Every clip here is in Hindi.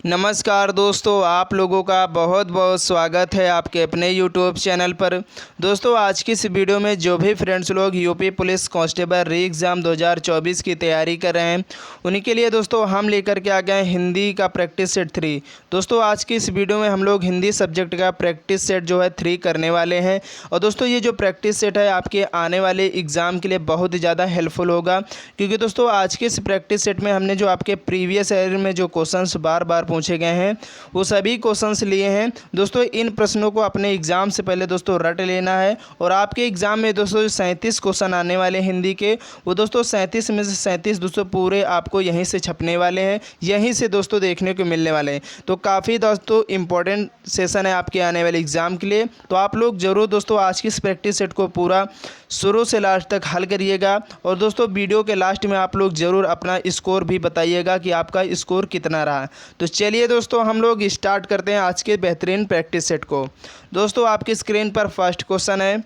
नमस्कार दोस्तों, आप लोगों का बहुत बहुत स्वागत है आपके अपने यूट्यूब चैनल पर। दोस्तों, आज की इस वीडियो में जो भी फ्रेंड्स लोग यूपी पुलिस कांस्टेबल री एग्ज़ाम 2024 की तैयारी कर रहे हैं, उन्हीं के लिए दोस्तों हम लेकर के आ गए हैं हिंदी का प्रैक्टिस सेट 3। दोस्तों, आज की इस वीडियो में हम लोग हिंदी सब्जेक्ट का प्रैक्टिस सेट जो है 3 करने वाले हैं। और दोस्तों, ये जो प्रैक्टिस सेट है आपके आने वाले एग्ज़ाम के लिए बहुत ही ज़्यादा हेल्पफुल होगा, क्योंकि दोस्तों आज के इस प्रैक्टिस सेट में हमने जो आपके प्रीवियस ईयर में जो क्वेश्चंस बार बार पूछे गए हैं वो सभी क्वेश्चंस लिए हैं। दोस्तों, इन प्रश्नों को अपने एग्ज़ाम से पहले दोस्तों रट लेना है। और आपके एग्ज़ाम में दोस्तों 37 क्वेश्चन आने वाले हिंदी के, वो दोस्तों 37 में से 37 दोस्तों पूरे आपको यहीं से छपने वाले हैं, यहीं से दोस्तों देखने को मिलने वाले हैं। तो काफ़ी दोस्तों इंपॉर्टेंट सेशन है आपके आने वाले एग्ज़ाम के लिए। तो आप लोग ज़रूर दोस्तों आज की इस प्रैक्टिस सेट को पूरा शुरू से लास्ट तक हल करिएगा। और दोस्तों वीडियो के लास्ट में आप लोग ज़रूर अपना स्कोर भी बताइएगा कि आपका स्कोर कितना रहा। तो चलिए दोस्तों, हम लोग स्टार्ट करते हैं आज के बेहतरीन प्रैक्टिस सेट को। दोस्तों, आपकी स्क्रीन पर फर्स्ट क्वेश्चन है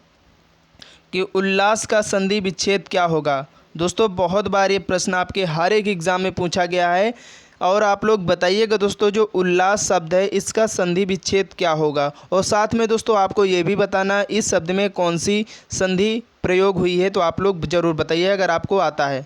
कि उल्लास का संधि विच्छेद क्या होगा। दोस्तों, बहुत बार ये प्रश्न आपके हर एक एग्ज़ाम में पूछा गया है और आप लोग बताइएगा दोस्तों जो उल्लास शब्द है इसका संधि विच्छेद क्या होगा। और साथ में दोस्तों आपको ये भी बताना इस शब्द में कौन सी संधि प्रयोग हुई है, तो आप लोग ज़रूर बताइए अगर आपको आता है।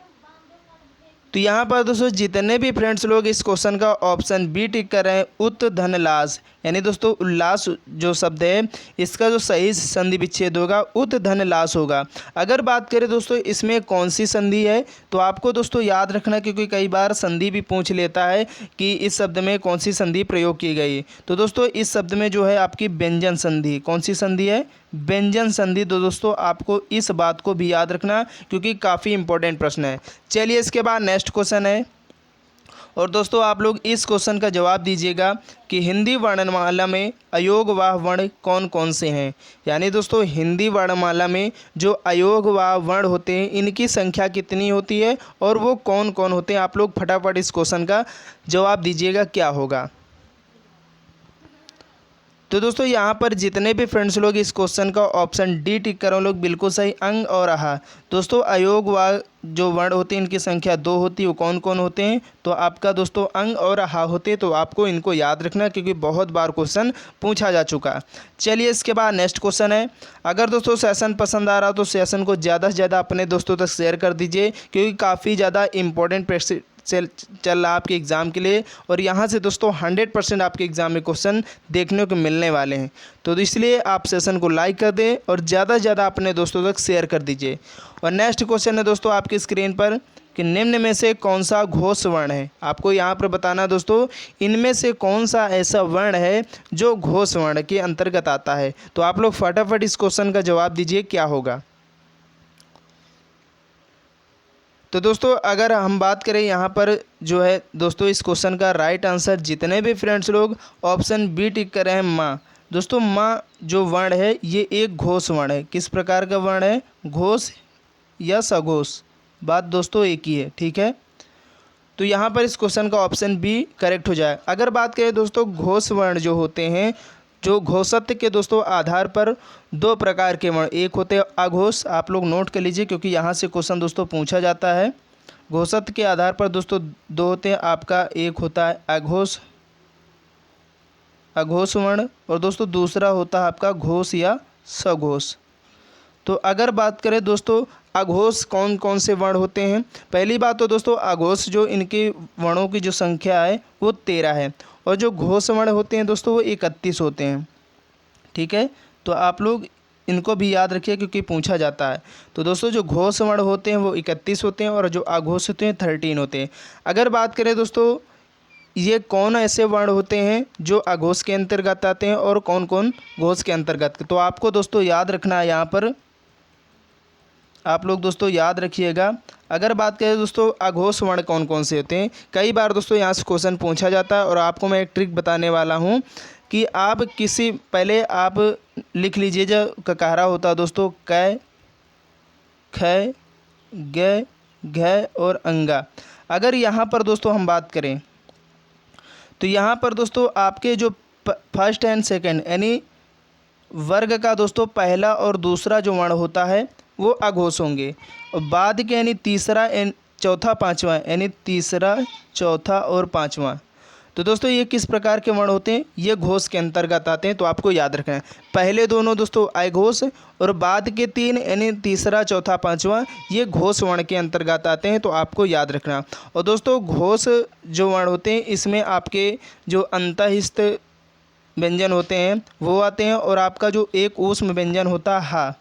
तो यहाँ पर दोस्तों जितने भी फ्रेंड्स लोग इस क्वेश्चन का ऑप्शन बी टिक कर रहे हैं, उत धन लास, यानी दोस्तों उल्लास जो शब्द है इसका जो सही संधि विच्छेद होगा उत धन लास होगा। अगर बात करें दोस्तों इसमें कौन सी संधि है, तो आपको दोस्तों याद रखना, क्योंकि कई बार संधि भी पूछ लेता है कि इस शब्द में कौन सी संधि प्रयोग की गई। तो दोस्तों इस शब्द में जो है आपकी व्यंजन संधि, कौन सी संधि है, व्यंजन संधि। तो दोस्तों आपको इस बात को भी याद रखना, क्योंकि काफ़ी इंपॉर्टेंट प्रश्न है। चलिए इसके बाद नेक्स्ट क्वेश्चन है, और दोस्तों आप लोग इस क्वेश्चन का जवाब दीजिएगा कि हिंदी वर्णमाला में अयोगवाह वर्ण कौन कौन से हैं। यानी दोस्तों हिंदी वर्णमाला में जो अयोगवाह वर्ण होते हैं इनकी संख्या कितनी होती है और वो कौन कौन होते हैं। आप लोग फटाफट इस क्वेश्चन का जवाब दीजिएगा क्या होगा। तो दोस्तों यहाँ पर जितने भी फ्रेंड्स लोग इस क्वेश्चन का ऑप्शन डी टिक करो लोग बिल्कुल सही, अंग और आहा। दोस्तों अयोग व जो वर्ण होते हैं इनकी संख्या 2 होती है, वो कौन कौन होते हैं, तो आपका दोस्तों अंग और आहा होते हैं। तो आपको इनको याद रखना, क्योंकि बहुत बार क्वेश्चन पूछा जा चुका। चलिए इसके बाद नेक्स्ट क्वेश्चन है। अगर दोस्तों सेशन पसंद आ रहा हो तो सेशन को ज़्यादा से ज़्यादा अपने दोस्तों तक शेयर कर दीजिए, क्योंकि काफ़ी ज़्यादा इंपॉर्टेंट चल रहा आपके एग्ज़ाम के लिए। और यहाँ से दोस्तों 100% आपके एग्ज़ाम में क्वेश्चन देखने को मिलने वाले हैं। तो इसलिए आप सेशन को लाइक कर दें और ज़्यादा से ज़्यादा अपने दोस्तों तक शेयर कर दीजिए। और नेक्स्ट क्वेश्चन है दोस्तों आपकी स्क्रीन पर कि निम्न में से कौन सा घोष वर्ण है। आपको यहाँ पर बताना दोस्तों इनमें से कौन सा ऐसा वर्ण है जो घोष वर्ण के अंतर्गत आता है। तो आप लोग फटाफट इस क्वेश्चन का जवाब दीजिए क्या होगा। तो दोस्तों अगर हम बात करें यहाँ पर जो है दोस्तों इस क्वेश्चन का राइट आंसर जितने भी फ्रेंड्स लोग ऑप्शन बी टिक कर रहे हैं माँ। दोस्तों माँ जो वर्ण है ये एक घोष वर्ण है। किस प्रकार का वर्ण है, घोष या सघोष, बात दोस्तों एक ही है, ठीक है। तो यहाँ पर इस क्वेश्चन का ऑप्शन बी करेक्ट हो जाए। अगर बात करें दोस्तों घोष वर्ण जो होते हैं, जो घोषत्व के दोस्तों आधार पर 2 प्रकार के वर्ण, एक होते हैं अघोष, आप लोग नोट कर लीजिए क्योंकि यहाँ से क्वेश्चन दोस्तों पूछा जाता है। घोषत्व के आधार पर दोस्तों 2 होते हैं, आपका एक होता है अघोष वर्ण, और दोस्तों दूसरा होता है आपका घोष या सघोष। तो अगर बात करें दोस्तों अघोष कौन कौन से वर्ण होते हैं, पहली बात तो दोस्तों अघोष जो इनके वर्णों की जो संख्या है वो 13 है, और जो घोष वर्ण होते हैं दोस्तों वो 31 होते हैं, ठीक है। तो आप लोग इनको भी याद रखिए क्योंकि पूछा जाता है। तो दोस्तों जो घोष वर्ण होते हैं वो 31 होते हैं और जो अघोष होते हैं 13 होते हैं। अगर बात करें दोस्तों ये कौन ऐसे वर्ण होते हैं जो अघोष के अंतर्गत आते हैं और कौन कौन घोष के अंतर्गत, तो आपको दोस्तों याद रखना है। यहाँ पर आप लोग दोस्तों याद रखिएगा। अगर बात करें दोस्तों अघोष वर्ण कौन कौन से होते हैं, कई बार दोस्तों यहाँ से क्वेश्चन पूछा जाता है, और आपको मैं एक ट्रिक बताने वाला हूँ कि आप किसी पहले आप लिख लीजिए जो ककारा होता है दोस्तों कै, ख, ग, घ और अंगा। अगर यहाँ पर दोस्तों हम बात करें तो यहाँ पर दोस्तों आपके जो फर्स्ट एंड सेकंड यानी वर्ग का दोस्तों पहला और दूसरा जो वर्ण होता है वो अघोष होंगे, और बाद के यानी तीसरा चौथा पाँचवा यानी तीसरा चौथा और पाँचवा तो दोस्तों ये किस प्रकार के वर्ण होते हैं, ये घोष के अंतर्गत आते हैं, तो आपको याद रखना है। पहले दोनों दोस्तों अघोष और बाद के 3 यानी तीसरा चौथा पांचवा ये घोष वर्ण के अंतर्गत आते हैं, तो आपको याद रखना। और दोस्तों घोष जो वर्ण होते हैं इसमें आपके जो अंतःस्थ व्यंजन होते हैं वो आते हैं, और आपका जो एक ऊष्म व्यंजन होता है हा,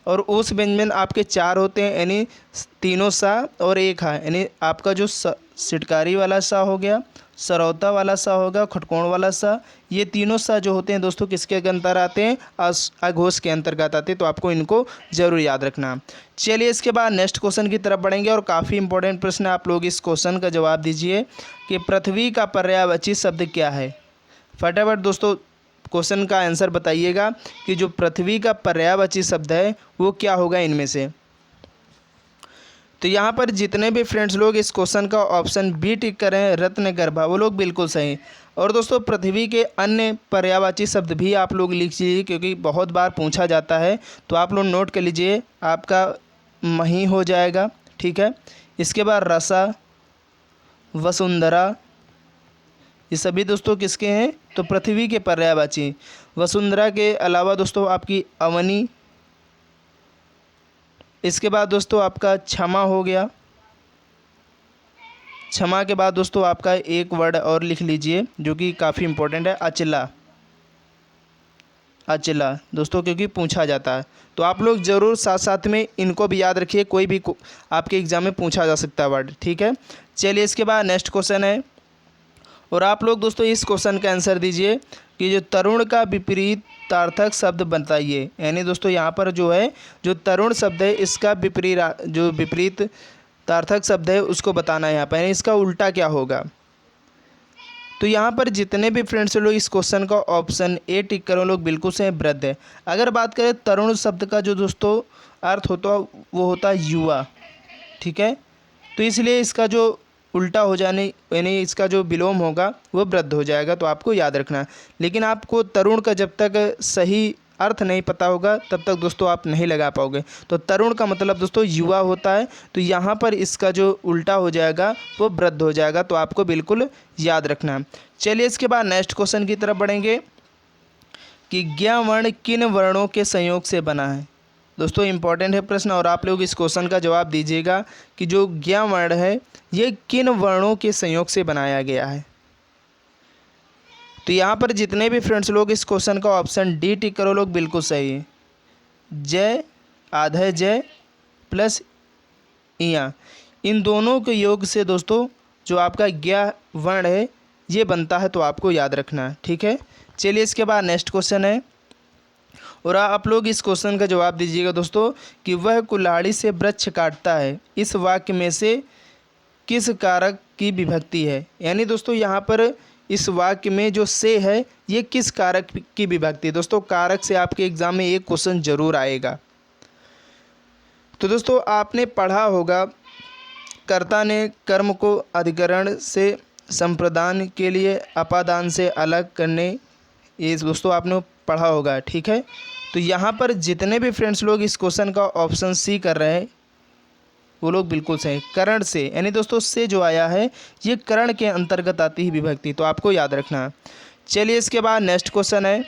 और उस व्यंजन आपके 4 होते हैं, यानी तीनों सा और एक हा, यानी आपका जो सिटकारी वाला सा हो गया, सरौता वाला सा होगा, खटकोण वाला सा, ये तीनों सा जो होते हैं दोस्तों किसके अंतर्गत आते हैं, अघोष के अंतर्गत आते हैं, तो आपको इनको जरूर याद रखना। चलिए इसके बाद नेक्स्ट क्वेश्चन की तरफ बढ़ेंगे, और काफ़ी इंपॉर्टेंट प्रश्न है, आप लोग इस क्वेश्चन का जवाब दीजिए कि पृथ्वी का पर्यायवाची शब्द क्या है। फटाफट दोस्तों क्वेश्चन का आंसर बताइएगा कि जो पृथ्वी का पर्यायवाची शब्द है वो क्या होगा इनमें से। तो यहाँ पर जितने भी फ्रेंड्स लोग इस क्वेश्चन का ऑप्शन बी टिक करें रत्नगर्भा, वो लोग बिल्कुल सही। और दोस्तों पृथ्वी के अन्य पर्यायवाची शब्द भी आप लोग लिख लीजिए, क्योंकि बहुत बार पूछा जाता है, तो आप लोग नोट कर लीजिए। आपका मही हो जाएगा, ठीक है। इसके बाद रसा, वसुंधरा, ये सभी दोस्तों किसके हैं, तो पृथ्वी के पर्यायवाची। वसुंधरा के अलावा दोस्तों आपकी अवनी, इसके बाद दोस्तों आपका क्षमा हो गया। क्षमा के बाद दोस्तों आपका एक वर्ड और लिख लीजिए जो कि काफ़ी इंपॉर्टेंट है, अचला। अचला दोस्तों क्योंकि पूछा जाता है, तो आप लोग ज़रूर साथ साथ में इनको भी याद रखिए, कोई भी आपके एग्ज़ाम में पूछा जा सकता है वर्ड, ठीक है। चलिए इसके बाद नेक्स्ट क्वेश्चन है, और आप लोग दोस्तों इस क्वेश्चन का आंसर दीजिए कि जो तरुण का विपरीतार्थक शब्द बताइए। यानी दोस्तों यहाँ पर जो है जो तरुण शब्द है इसका विपरीत तार्थक शब्द है उसको बताना है यहाँ पर, यानी इसका उल्टा क्या होगा। तो यहाँ पर जितने भी फ्रेंड्स लोग इस क्वेश्चन का ऑप्शन ए टिक करो, लोग बिल्कुल से वृद्ध है। अगर बात करें तरुण शब्द का जो दोस्तों अर्थ होता वो होता है युवा, ठीक है। तो इसलिए इसका जो उल्टा हो जाने यानी इसका जो विलोम होगा वो वृद्ध हो जाएगा, तो आपको याद रखना। लेकिन आपको तरुण का जब तक सही अर्थ नहीं पता होगा तब तक दोस्तों आप नहीं लगा पाओगे। तो तरुण का मतलब दोस्तों युवा होता है, तो यहाँ पर इसका जो उल्टा हो जाएगा वो वृद्ध हो जाएगा, तो आपको बिल्कुल याद रखना। चलिए इसके बाद नेक्स्ट क्वेश्चन की तरफ बढ़ेंगे कि ज्ञ वर्ण किन वर्णों के संयोग से बना है। दोस्तों इंपॉर्टेंट है प्रश्न, और आप लोग इस क्वेश्चन का जवाब दीजिएगा कि जो ज्ञ वर्ण है ये किन वर्णों के संयोग से बनाया गया है। तो यहाँ पर जितने भी फ्रेंड्स लोग इस क्वेश्चन का ऑप्शन डी टिक करो, लोग बिल्कुल सही है। जय, आधे जय प्लस इया, इन दोनों के योग से दोस्तों जो आपका ज्ञ वर्ण है ये बनता है, तो आपको याद रखना है, ठीक है। चलिए इसके बाद नेक्स्ट क्वेश्चन है, और आप लोग इस क्वेश्चन का जवाब दीजिएगा दोस्तों कि वह कुल्हाड़ी से वृक्ष काटता है, इस वाक्य में से किस कारक की विभक्ति है। यानी दोस्तों यहाँ पर इस वाक्य में जो से है ये किस कारक की विभक्ति है। दोस्तों कारक से आपके एग्जाम में एक क्वेश्चन जरूर आएगा। तो दोस्तों आपने पढ़ा होगा कर्ता ने कर्म को अधिकरण से संप्रदान के लिए अपादान से अलग करने, ये दोस्तों आपने पढ़ा होगा, ठीक है। तो यहाँ पर जितने भी फ्रेंड्स लोग इस क्वेश्चन का ऑप्शन सी कर रहे हैं वो लोग बिल्कुल सही। करण से, यानी दोस्तों से जो आया है ये करण के अंतर्गत आती है विभक्ति, तो आपको याद रखना। चलिए इसके बाद नेक्स्ट क्वेश्चन है,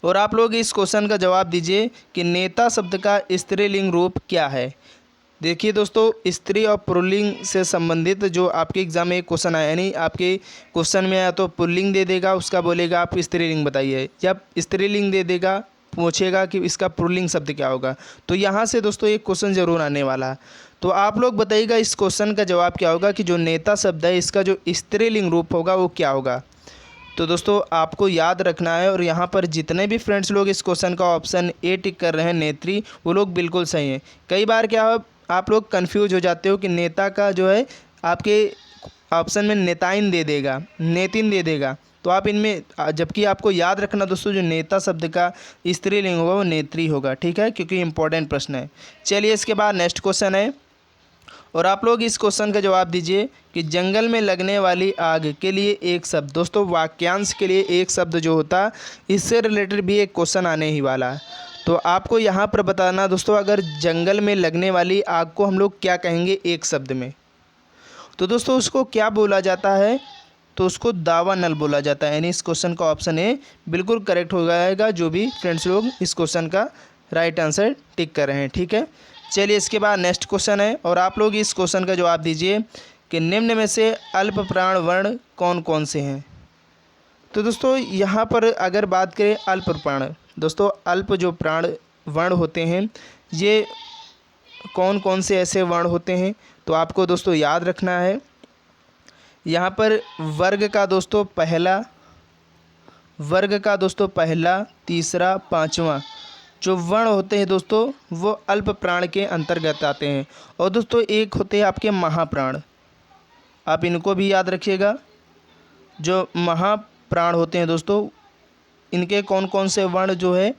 और आप लोग इस क्वेश्चन का जवाब दीजिए कि नेता शब्द का स्त्रीलिंग रूप क्या है। देखिए दोस्तों स्त्री और पुल्लिंग से संबंधित जो आपके एग्जाम में एक क्वेश्चन आया, यानी आपके क्वेश्चन में या तो पुल्लिंग दे देगा, उसका बोलेगा आप स्त्रीलिंग बताइए, जब स्त्रीलिंग दे देगा पूछेगा कि इसका पुल्लिंग शब्द क्या होगा। तो यहाँ से दोस्तों एक क्वेश्चन जरूर आने वाला है, तो आप लोग बताइएगा इस क्वेश्चन का जवाब क्या होगा कि जो नेता शब्द है इसका जो स्त्रीलिंग रूप होगा वो क्या होगा। तो दोस्तों आपको याद रखना है, और यहाँ पर जितने भी फ्रेंड्स लोग इस क्वेश्चन का ऑप्शन ए टिक कर रहे हैं नेत्री, वो लोग बिल्कुल सही हैं। कई बार क्या हो आप लोग कंफ्यूज हो जाते हो कि नेता का जो है आपके ऑप्शन में नेताइन दे देगा, नेतिन दे देगा, तो आप इनमें जबकि आपको याद रखना दोस्तों जो नेता शब्द का स्त्रीलिंग होगा वो नेत्री होगा, ठीक है, क्योंकि इंपॉर्टेंट प्रश्न है। चलिए इसके बाद नेक्स्ट क्वेश्चन है, और आप लोग इस क्वेश्चन का जवाब दीजिए कि जंगल में लगने वाली आग के लिए एक शब्द। दोस्तों वाक्यांश के लिए एक शब्द जो होता इससे रिलेटेड भी एक क्वेश्चन आने ही वाला है, तो आपको यहाँ पर बताना दोस्तों अगर जंगल में लगने वाली आग को हम लोग क्या कहेंगे एक शब्द में। तो दोस्तों उसको क्या बोला जाता है, तो उसको दावा नल बोला जाता है। यानी इस क्वेश्चन का ऑप्शन ए बिल्कुल करेक्ट हो जाएगा, जो भी फ्रेंड्स लोग इस क्वेश्चन का राइट आंसर टिक कर रहे हैं। ठीक है, चलिए इसके बाद नेक्स्ट क्वेश्चन है और आप लोग इस क्वेश्चन का जवाब दीजिए कि निम्न में से अल्प प्राण वर्ण कौन कौन से हैं। तो दोस्तों यहाँ पर अगर बात करें अल्प प्राण, दोस्तों अल्प जो प्राण वर्ण होते हैं ये कौन कौन से ऐसे वर्ण होते हैं, तो आपको दोस्तों याद रखना है। यहाँ पर वर्ग का दोस्तों पहला, तीसरा, पांचवा जो वर्ण होते हैं दोस्तों वो अल्प प्राण के अंतर्गत आते हैं। और दोस्तों एक होते हैं आपके महाप्राण, आप इनको भी याद रखिएगा। जो महाप्राण होते हैं दोस्तों इनके कौन कौन से वर्ण जो है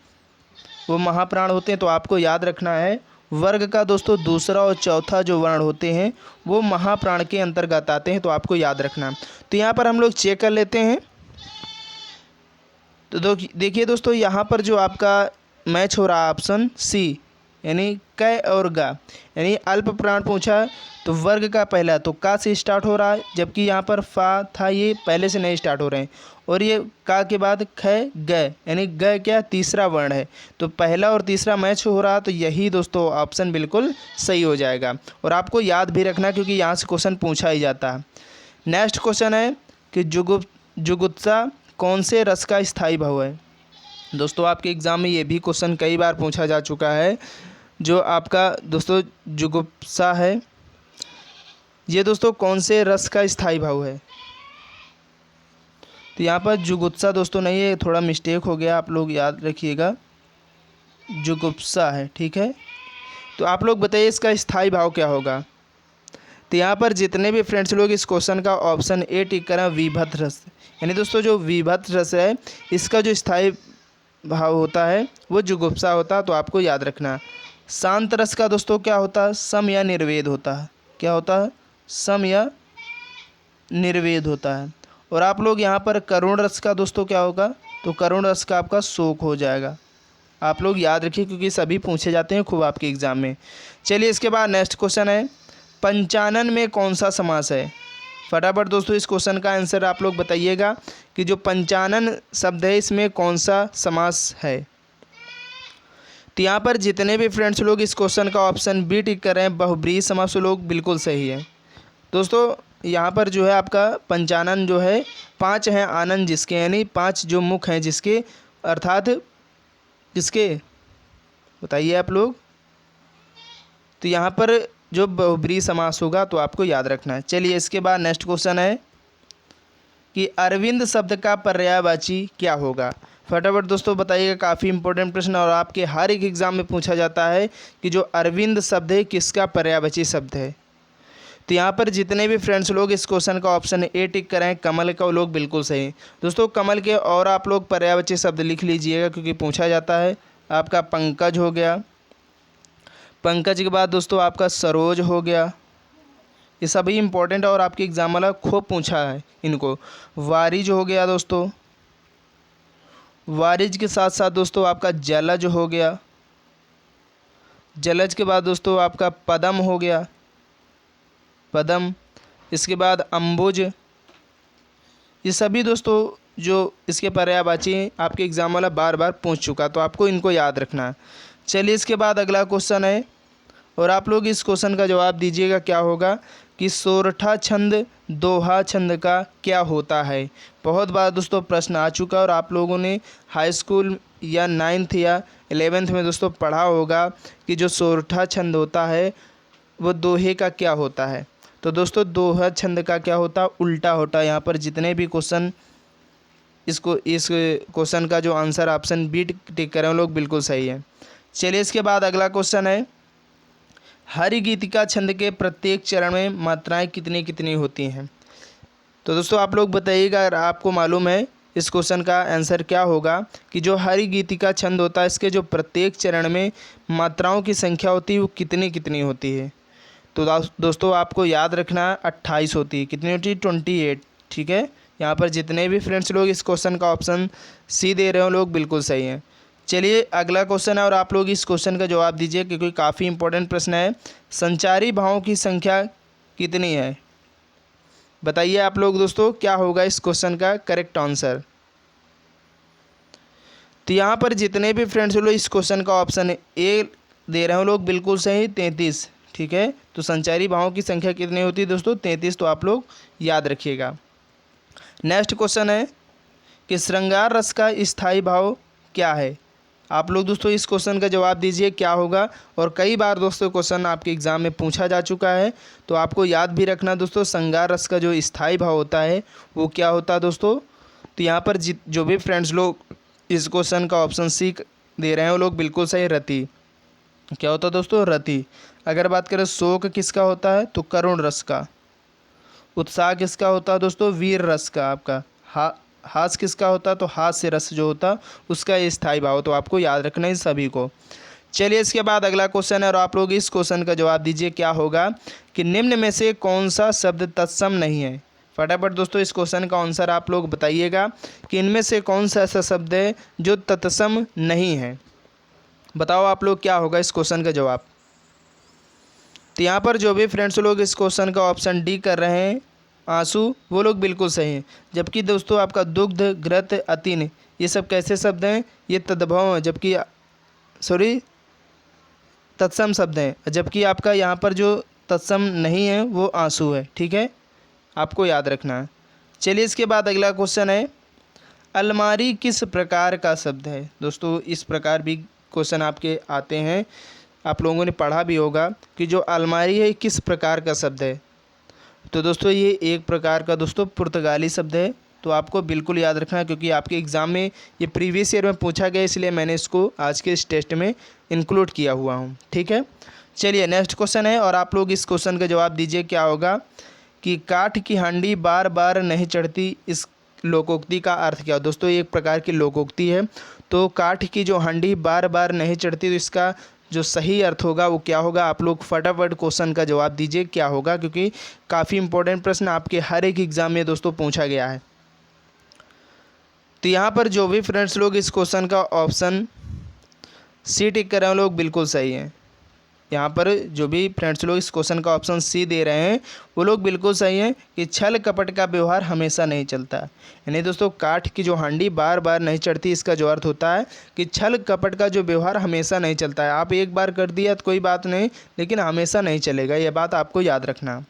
वो महाप्राण होते हैं, तो आपको याद रखना है वर्ग का दोस्तों दूसरा और चौथा जो वर्ण होते हैं वो महाप्राण के अंतर्गत आते हैं, तो आपको याद रखना। तो यहाँ पर हम लोग चेक कर लेते हैं। तो देखिए दोस्तों यहाँ पर जो आपका मैच हो रहा है ऑप्शन सी यानी क और गा, यानी अल्प प्राण पूछा तो वर्ग का पहला तो का से स्टार्ट हो रहा है, जबकि यहाँ पर फा था ये पहले से नहीं स्टार्ट हो रहे हैं। और ये का के बाद ख ग यानी ग क्या तीसरा वर्ण है, तो पहला और तीसरा मैच हो रहा, तो यही दोस्तों ऑप्शन बिल्कुल सही हो जाएगा। और आपको याद भी रखना क्योंकि यहाँ से क्वेश्चन पूछा ही जाता है। नेक्स्ट क्वेश्चन है कि जुगुप्सा कौन से रस का स्थायी भाव है। दोस्तों आपके एग्ज़ाम में ये भी क्वेश्चन कई बार पूछा जा चुका है। जो आपका दोस्तों जुगुप्सा है ये दोस्तों कौन से रस का स्थायी भाव है, तो यहाँ पर जुगुप्सा दोस्तों नहीं है, थोड़ा मिस्टेक हो गया, आप लोग याद रखिएगा जुगुप्सा है। ठीक है, तो आप लोग बताइए इसका स्थायी भाव क्या होगा। तो यहाँ पर जितने भी फ्रेंड्स लोग इस क्वेश्चन का ऑप्शन ए टिक करें विभक्त रस, यानी दोस्तों जो विभक्त रस है इसका जो स्थायी भाव होता है वो जुगुप्सा होता है, तो आपको याद रखना। शांत रस का दोस्तों क्या होता है, सम या निर्वेद होता है। क्या होता है, सम या निर्वेद होता है। और आप लोग यहाँ पर करुण रस का दोस्तों क्या होगा, तो करुण रस का आपका शोक हो जाएगा। आप लोग याद रखिए क्योंकि सभी पूछे जाते हैं खूब आपके एग्ज़ाम में। चलिए इसके बाद नेक्स्ट क्वेश्चन है पंचानन में कौन सा समास है। फटाफट दोस्तों इस क्वेश्चन का आंसर आप लोग बताइएगा कि जो पंचानन शब्द है इसमें कौन सा समास है। तो यहाँ पर जितने भी फ्रेंड्स लोग इस क्वेश्चन का ऑप्शन बी टिक कर रहे हैं बहुब्रीहि समास, लोग बिल्कुल सही है। दोस्तों यहाँ पर जो है आपका पंचानन जो है 5 हैं आनंद जिसके, यानी 5 जो मुख हैं जिसके, अर्थात किसके बताइए आप लोग। तो यहाँ पर जो बहुब्रीहि समास होगा तो आपको याद रखना है। चलिए इसके बाद नेक्स्ट क्वेश्चन है कि अरविंद शब्द का पर्यायवाची क्या होगा। फटाफट दोस्तों बताइएगा, काफ़ी इंपॉर्टेंट प्रश्न और आपके हर एक एग्ज़ाम में पूछा जाता है कि जो अरविंद शब्द है किसका पर्यायवाची शब्द है। तो यहाँ पर जितने भी फ्रेंड्स लोग इस क्वेश्चन का ऑप्शन ए टिक करें कमल का, वो लोग बिल्कुल सही। दोस्तों कमल के और आप लोग पर्यायवाची शब्द लिख लीजिएगा क्योंकि पूछा जाता है। आपका पंकज हो गया, पंकज के बाद दोस्तों आपका सरोज हो गया, ये सभी इंपॉर्टेंट और आपके एग्जाम वाला खूब पूछा है इनको। वारिज हो गया दोस्तों, वारिज के साथ साथ दोस्तों आपका जलज हो गया, जलज के बाद दोस्तों आपका पदम हो गया, पदम, इसके बाद अम्बुज। ये सभी दोस्तों जो इसके पर्यायवाची आपके एग्जाम वाला बार बार पूछ चुका, तो आपको इनको याद रखना है। चलिए इसके बाद अगला क्वेश्चन है और आप लोग इस क्वेश्चन का जवाब दीजिएगा क्या होगा कि सोरठा छंद दोहा छंद का क्या होता है। बहुत बार दोस्तों प्रश्न आ चुका और आप लोगों ने हाई स्कूल या 9th या 11th में दोस्तों पढ़ा होगा कि जो सोरठा छंद होता है वो दोहे का क्या होता है। तो दोस्तों दोहा छंद का क्या होता, उल्टा होता है। यहाँ पर जितने भी क्वेश्चन इस क्वेश्चन का जो आंसर ऑप्शन बी टिक करें वो लोग बिल्कुल सही है। चलिए इसके बाद अगला क्वेश्चन है हरिगीतिका छंद के प्रत्येक चरण में मात्राएं कितनी कितनी होती हैं। तो दोस्तों आप लोग बताइएगा अगर आपको मालूम है इस क्वेश्चन का आंसर क्या होगा कि जो हरिगीतिका छंद होता है इसके जो प्रत्येक चरण में मात्राओं की संख्या होती है वो कितनी कितनी होती है। तो दोस्तों आपको याद रखना 28 होती है। कितनी होती है, 28। ठीक है, यहाँ पर जितने भी फ्रेंड्स लोग इस क्वेश्चन का ऑप्शन सी दे रहे हो लोग बिल्कुल सही हैं। चलिए अगला क्वेश्चन है और आप लोग इस क्वेश्चन का जवाब दीजिए क्योंकि काफ़ी इंपॉर्टेंट प्रश्न है। संचारी भावों की संख्या कितनी है। बताइए आप लोग दोस्तों क्या होगा इस क्वेश्चन का करेक्ट आंसर। तो यहाँ पर जितने भी फ्रेंड्स लोग इस क्वेश्चन का ऑप्शन ए दे रहे हो लोग बिल्कुल सही 33। ठीक है, तो संचारी भावों की संख्या कितनी होती है दोस्तों 33, तो आप लोग याद रखिएगा। नेक्स्ट क्वेश्चन है कि श्रृंगार रस का स्थायी भाव क्या है। आप लोग दोस्तों इस क्वेश्चन का जवाब दीजिए क्या होगा। और कई बार दोस्तों क्वेश्चन आपके एग्जाम में पूछा जा चुका है, तो आपको याद भी रखना दोस्तों श्रृंगार रस का जो स्थायी भाव होता है वो क्या होता है दोस्तों। तो यहाँ पर जो भी फ्रेंड्स लोग इस क्वेश्चन का ऑप्शन सी दे रहे हैं वो लोग बिल्कुल सही रति। क्या होता है दोस्तों रति। अगर बात करें शोक किसका होता है तो करुण रस का। उत्साह किसका होता है दोस्तों वीर रस का। आपका हास किसका होता है तो हास्य रस जो होता उसका ये स्थायी भाव, तो आपको याद रखना है सभी को। चलिए इसके बाद अगला क्वेश्चन है और आप लोग इस क्वेश्चन का जवाब दीजिए क्या होगा कि निम्न में से कौन सा शब्द तत्सम नहीं है। फटाफट दोस्तों इस क्वेश्चन का आंसर आप लोग बताइएगा कि इनमें से कौन सा ऐसा शब्द है जो तत्सम नहीं है। बताओ आप लोग क्या होगा इस क्वेश्चन का जवाब। तो यहाँ पर जो भी फ्रेंड्स लोग इस क्वेश्चन का ऑप्शन डी कर रहे हैं आंसू, वो लोग बिल्कुल सही हैं। जबकि दोस्तों आपका दुग्ध घृत अतिन ये सब कैसे शब्द हैं, ये तद्भव हैं, जबकि सॉरी तत्सम शब्द हैं। जबकि आपका यहाँ पर जो तत्सम नहीं है वो आंसू है। ठीक है, आपको याद रखना है। चलिए इसके बाद अगला क्वेश्चन है अलमारी किस प्रकार का शब्द है। दोस्तों इस प्रकार भी क्वेश्चन आपके आते हैं, आप लोगों ने पढ़ा भी होगा कि जो अलमारी है किस प्रकार का शब्द है। तो दोस्तों ये एक प्रकार का दोस्तों पुर्तगाली शब्द है, तो आपको बिल्कुल याद रखना है क्योंकि आपके एग्ज़ाम में ये प्रीवियस ईयर में पूछा गया, इसलिए मैंने इसको आज के इस टेस्ट में इंक्लूड किया हुआ हूँ। ठीक है, चलिए नेक्स्ट क्वेश्चन है और आप लोग इस क्वेश्चन का जवाब दीजिए क्या होगा कि काठ की हांडी बार बार नहीं चढ़ती, इस लोकोक्ति का अर्थ क्या हो। दोस्तों ये एक प्रकार की लोकोक्ति है, तो काठ की जो हांडी बार बार नहीं चढ़ती तो इसका जो सही अर्थ होगा वो क्या होगा। आप लोग फटाफट क्वेश्चन का जवाब दीजिए क्या होगा, क्योंकि काफ़ी इंपॉर्टेंट प्रश्न आपके हर एक एग्जाम में दोस्तों पूछा गया है। तो यहाँ पर जो भी फ्रेंड्स लोग इस क्वेश्चन का ऑप्शन सी टिक कर रहे हैं लोग बिल्कुल सही हैं। यहाँ पर जो भी फ्रेंड्स लोग इस क्वेश्चन का ऑप्शन सी दे रहे हैं वो लोग बिल्कुल सही हैं कि छल कपट का व्यवहार हमेशा नहीं चलता। यानी दोस्तों काठ की जो हांडी बार बार नहीं चढ़ती, इसका जो अर्थ होता है कि छल कपट का जो व्यवहार हमेशा नहीं चलता है। आप एक बार कर दिया तो कोई बात नहीं, लेकिन हमेशा नहीं चलेगा, यह बात आपको याद रखना।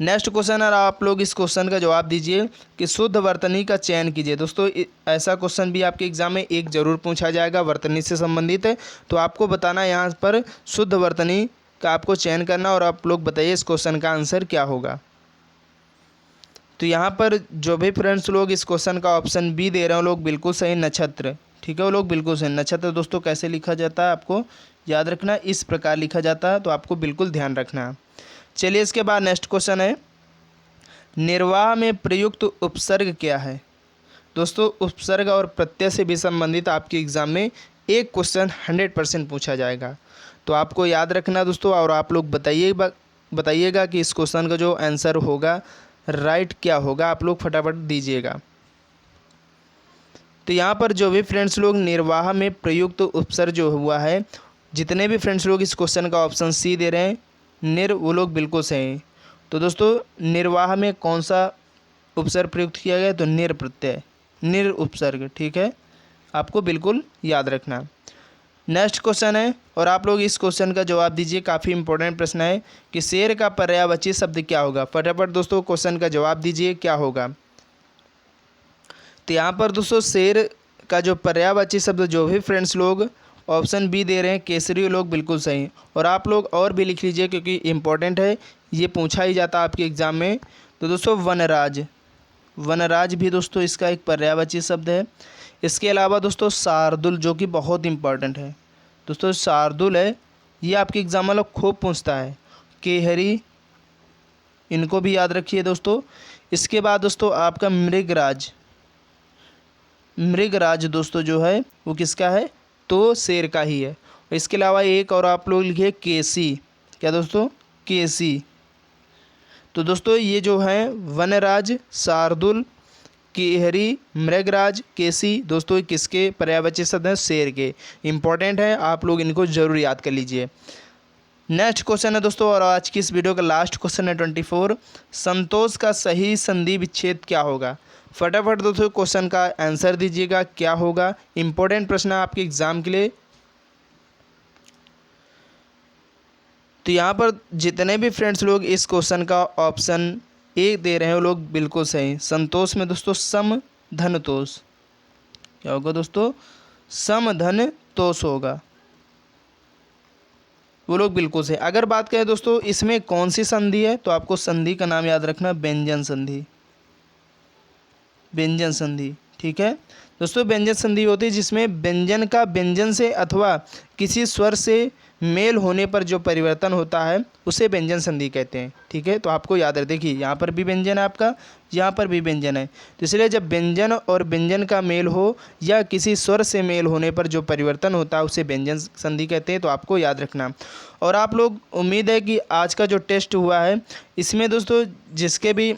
नेक्स्ट क्वेश्चन है, आप लोग इस क्वेश्चन का जवाब दीजिए कि शुद्ध वर्तनी का चयन कीजिए। दोस्तों ऐसा क्वेश्चन भी आपके एग्जाम में एक जरूर पूछा जाएगा वर्तनी से संबंधित है, तो आपको बताना यहाँ पर शुद्ध वर्तनी का आपको चयन करना और आप लोग बताइए इस क्वेश्चन का आंसर क्या होगा। तो यहाँ पर जो भी फ्रेंड्स लोग इस क्वेश्चन का ऑप्शन बी दे रहे हैं लोग बिल्कुल सही नक्षत्र। ठीक है, वो लोग बिल्कुल सही। नक्षत्र दोस्तों कैसे लिखा जाता है आपको याद रखना, इस प्रकार लिखा जाता है, तो आपको बिल्कुल ध्यान रखना है। चलिए इसके बाद नेक्स्ट क्वेश्चन है निर्वाह में प्रयुक्त उपसर्ग क्या है। दोस्तों उपसर्ग और प्रत्यय से भी संबंधित आपके एग्जाम में एक क्वेश्चन 100% पूछा जाएगा, तो आपको याद रखना दोस्तों। और आप लोग बताइएगा कि इस क्वेश्चन का जो आंसर होगा राइट क्या होगा, आप लोग फटाफट दीजिएगा। तो यहाँ पर जो भी फ्रेंड्स लोग निर्वाह में प्रयुक्त उपसर्ग जो हुआ है, जितने भी फ्रेंड्स लोग इस क्वेश्चन का ऑप्शन सी दे रहे हैं निर, वो लोग बिल्कुल सही हैं। तो दोस्तों निर्वाह में कौन सा उपसर्ग प्रयुक्त किया गया तो निर प्रत्यय, निर उपसर्ग। ठीक है, आपको बिल्कुल याद रखना। नेक्स्ट क्वेश्चन है और आप लोग इस क्वेश्चन का जवाब दीजिए, काफ़ी इंपॉर्टेंट प्रश्न है कि शेर का पर्यायवाची शब्द क्या होगा। फटाफट दोस्तों क्वेश्चन का जवाब दीजिए क्या होगा। तो यहाँ पर दोस्तों शेर का जो पर्यायवाची शब्द जो भी फ्रेंड्स लोग ऑप्शन बी दे रहे हैं केसरी, लोग बिल्कुल सही। और आप लोग और भी लिख लीजिए क्योंकि इम्पोर्टेंट है, ये पूछा ही जाता है आपके एग्ज़ाम में। तो दोस्तों वनराज, वनराज भी दोस्तों इसका एक पर्यायवाची शब्द है। इसके अलावा दोस्तों शार्दुल जो कि बहुत इंपॉर्टेंट है दोस्तों, शार्दुल है, ये आपके एग्ज़ाम वाला खूब पूछता है। केहरी, इनको भी याद रखिए दोस्तों। इसके बाद दोस्तों आपका मृगराज, मृगराज दोस्तों जो है वो किसका है तो शेर का ही है। इसके अलावा एक और आप लोग लिखिए केसी, क्या दोस्तों केसी। तो दोस्तों ये जो है वनराज, शार्दुल, केहरी, मृगराज, केसी दोस्तों किसके पर्यायवाची शब्द हैं शेर के। इंपॉर्टेंट है, आप लोग इनको जरूर याद कर लीजिए। नेक्स्ट क्वेश्चन है दोस्तों, और आज की इस वीडियो का लास्ट क्वेश्चन है 24। संतोष का सही संधि विच्छेद क्या होगा? फटाफट दोस्तों क्वेश्चन का आंसर दीजिएगा, क्या होगा। इंपॉर्टेंट प्रश्न है आपके एग्जाम के लिए। तो यहाँ पर जितने भी फ्रेंड्स लोग इस क्वेश्चन का ऑप्शन ए दे रहे हैं वो लोग बिल्कुल सही। संतोष में दोस्तों सम धन तोष, क्या होगा दोस्तों? सम धन तोष होगा, वो लोग बिल्कुल सही। अगर बात करें दोस्तों इसमें कौन सी संधि है, तो आपको संधि का नाम याद रखना, व्यंजन संधि। व्यंजन संधि, ठीक है दोस्तों। व्यंजन संधि होती है जिसमें व्यंजन का व्यंजन से अथवा किसी स्वर से मेल होने पर जो परिवर्तन होता है उसे व्यंजन संधि कहते हैं, ठीक है। तो आपको याद रहे, देखिए यहाँ पर भी व्यंजन है आपका, यहाँ पर भी व्यंजन है, तो इसलिए जब व्यंजन और व्यंजन का मेल हो या किसी स्वर से मेल होने पर जो परिवर्तन होता है उसे व्यंजन संधि कहते हैं। तो आपको याद रखना। और आप लोग, उम्मीद है कि आज का जो टेस्ट हुआ है इसमें दोस्तों जिसके भी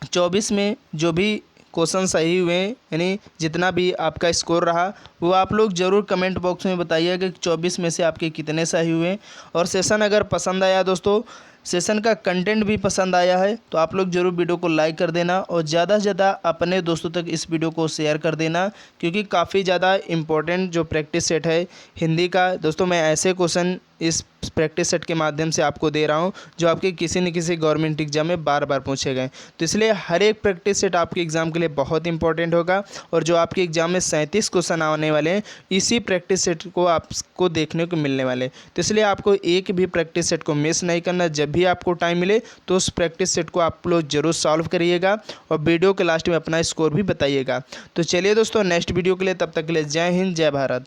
24 में जो भी क्वेश्चन सही हुए, यानी जितना भी आपका स्कोर रहा, वो आप लोग ज़रूर कमेंट बॉक्स में बताइएगा कि 24 में से आपके कितने सही हुए। और सेशन अगर पसंद आया दोस्तों, सेशन का कंटेंट भी पसंद आया है, तो आप लोग ज़रूर वीडियो को लाइक कर देना और ज़्यादा से ज़्यादा अपने दोस्तों तक इस वीडियो को शेयर कर देना, क्योंकि काफ़ी ज़्यादा इम्पोर्टेंट जो प्रैक्टिस सेट है हिंदी का दोस्तों, मैं ऐसे क्वेश्चन इस प्रैक्टिस सेट के माध्यम से आपको दे रहा हूं जो आपके किसी न किसी गवर्नमेंट एग्जाम में बार बार पूछे गए। तो इसलिए हर एक प्रैक्टिस सेट आपके एग्ज़ाम के लिए बहुत इंपॉर्टेंट होगा, और जो आपके एग्ज़ाम में 37 क्वेश्चन आने वाले हैं इसी प्रैक्टिस सेट को आपको देखने को मिलने वाले। तो इसलिए आपको एक भी प्रैक्टिस सेट को मिस नहीं करना। जब भी आपको टाइम मिले तो उस प्रैक्टिस सेट को आप लोग जरूर सॉल्व करिएगा और वीडियो के लास्ट में अपना स्कोर भी बताइएगा। तो चलिए दोस्तों, नेक्स्ट वीडियो के लिए, तब तक के लिए जय हिंद, जय भारत।